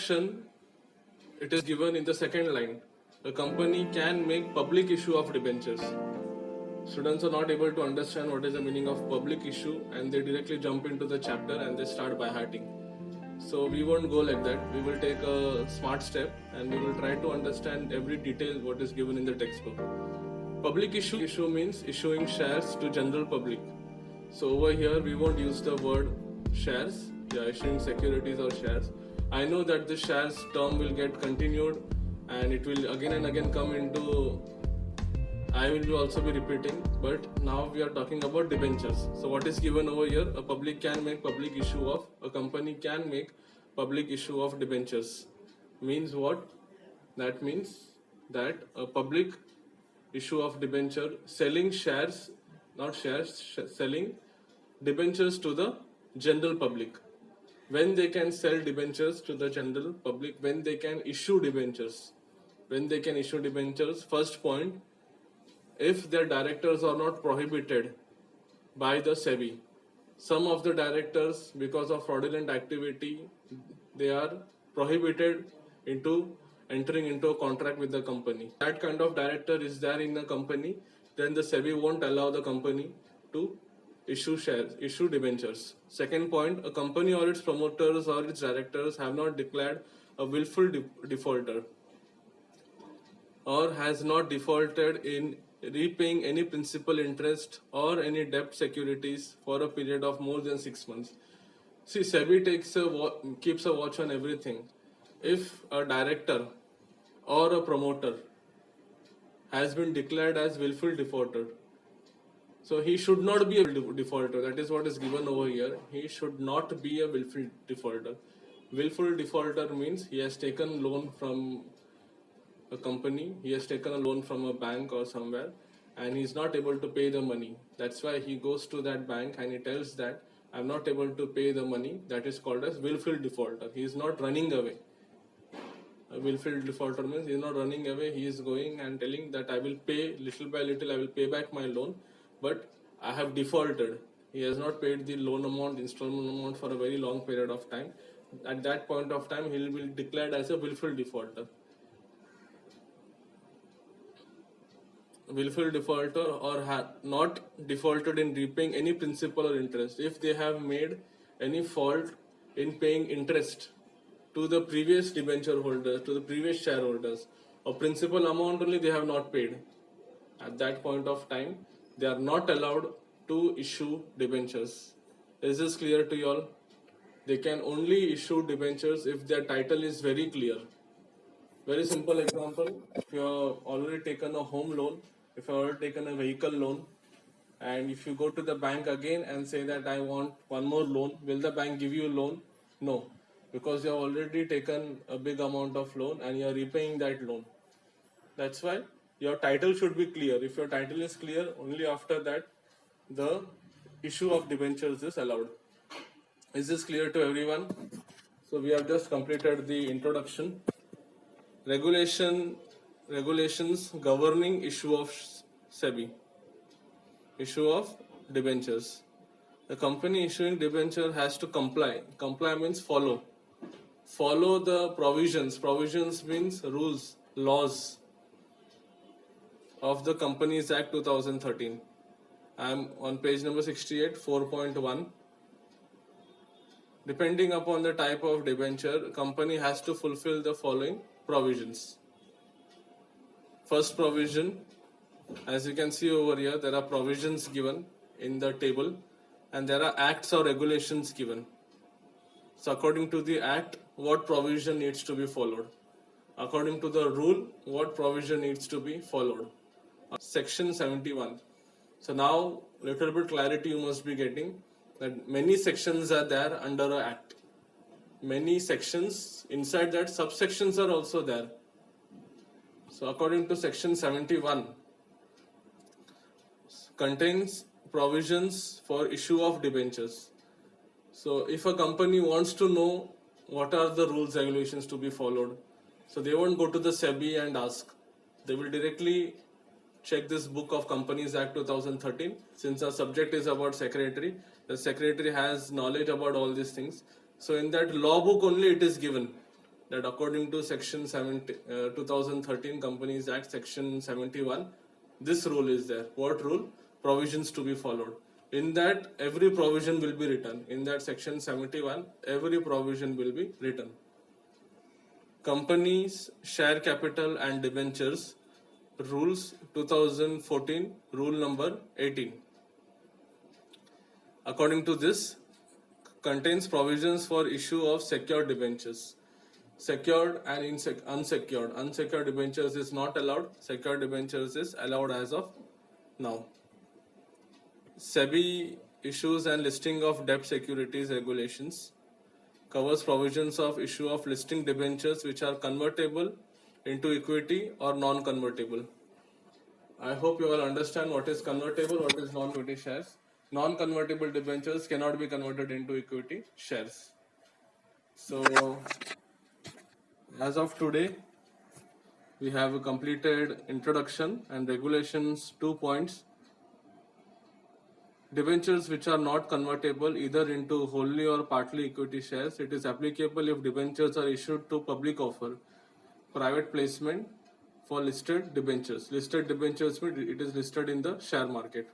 introduction, it is given in the second line. A company can make public issue of debentures. Students are not able to understand what is the meaning of public issue, and they directly jump into the chapter and they start by hearting. So we won't go like that. We will take a smart step and we will try to understand every detail what is given in the textbook. Public issue means issuing shares to general public. So over here we won't use the word shares. Yeah, issuing securities or shares. I know that the shares term will get continued and it will again and again come into, I will also be repeating, but now we are talking about debentures. So what is given over here? A public can make public issue of, a company can make public issue of debentures. Means what? That means that a public issue of debenture, selling shares, not shares, selling debentures to the general public. When they can sell debentures to the general public, when they can issue debentures. When they can issue debentures, first point, if their directors are not prohibited by the SEBI. Some of the directors, because of fraudulent activity, they are prohibited into entering into a contract with the company. That kind of director is there in a company, then the SEBI won't allow the company to issue shares, issue debentures. Second point, a company or its promoters or its directors have not declared a willful defaulter or has not defaulted in repaying any principal interest or any debt securities for a period of more than 6 months. See, SEBI keeps a watch on everything. If a director or a promoter has been declared as willful defaulter, so he should not be a defaulter. That is what is given over here. He should not be a willful defaulter. Willful defaulter means he has taken loan from a company, he has taken a loan from a bank or somewhere, and he is not able to pay the money. That's why he goes to that bank and he tells that I'm not able to pay the money. That is called as willful defaulter. He is not running away. A willful defaulter means he is not running away. He is going and telling that I will pay little by little, I will pay back my loan, but I have defaulted. He has not paid the loan amount, installment amount for a very long period of time. At that point of time, he will be declared as a willful defaulter. Willful defaulter or not defaulted in repaying any principal or interest. If they have made any fault in paying interest to the previous debenture holders, to the previous shareholders, or principal amount only they have not paid, at that point of time they are not allowed to issue debentures. Is this clear to you all? They can only issue debentures if their title is very clear. Very simple example, if you have already taken a home loan, if you have already taken a vehicle loan, and if you go to the bank again and say that I want one more loan, will the bank give you a loan? No, because you have already taken a big amount of loan and you are repaying that loan. That's why your title should be clear. If your title is clear, only after that the issue of debentures is allowed. Is this clear to everyone? So we have just completed the introduction. Regulations governing issue of SEBI, issue of debentures. The company issuing debenture has to comply. Comply means follow. Follow the provisions. Provisions means rules, laws of the Companies Act 2013. I am on page number 68, 4.1. Depending upon the type of debenture, company has to fulfill the following provisions. First provision, as you can see over here, there are provisions given in the table and there are acts or regulations given. So according to the act, what provision needs to be followed? According to the rule, what provision needs to be followed? Section 71. So now little bit clarity you must be getting that many sections are there under an act. Many sections, inside that subsections are also there. So according to section 71, contains provisions for issue of debentures. So if a company wants to know what are the rules regulations to be followed, so they won't go to the SEBI and ask. They will directly check this book of Companies Act 2013. Since our subject is about secretary, the secretary has knowledge about all these things. So in that law book only it is given. that according to Section 2013 Companies Act, Section 71, this rule is there. What rule? Provisions to be followed. In that, every provision will be written. In that Section 71, every provision will be written. Companies, Share Capital and Debentures Rules 2014, Rule number 18. According to this, contains provisions for issue of secured debentures. Secured and unsecured. Unsecured debentures is not allowed. Secured debentures is allowed as of now. SEBI issues and listing of debt securities regulations covers provisions of issue of listing debentures which are convertible into equity or non-convertible. I hope you all understand what is convertible, what is non-equity shares. Non-convertible debentures cannot be converted into equity shares. So, as of today, we have completed introduction and regulations 2 points. Debentures which are not convertible either into wholly or partly equity shares. It is applicable if debentures are issued to public offer, private placement for listed debentures. Listed debentures means it is listed in the share market.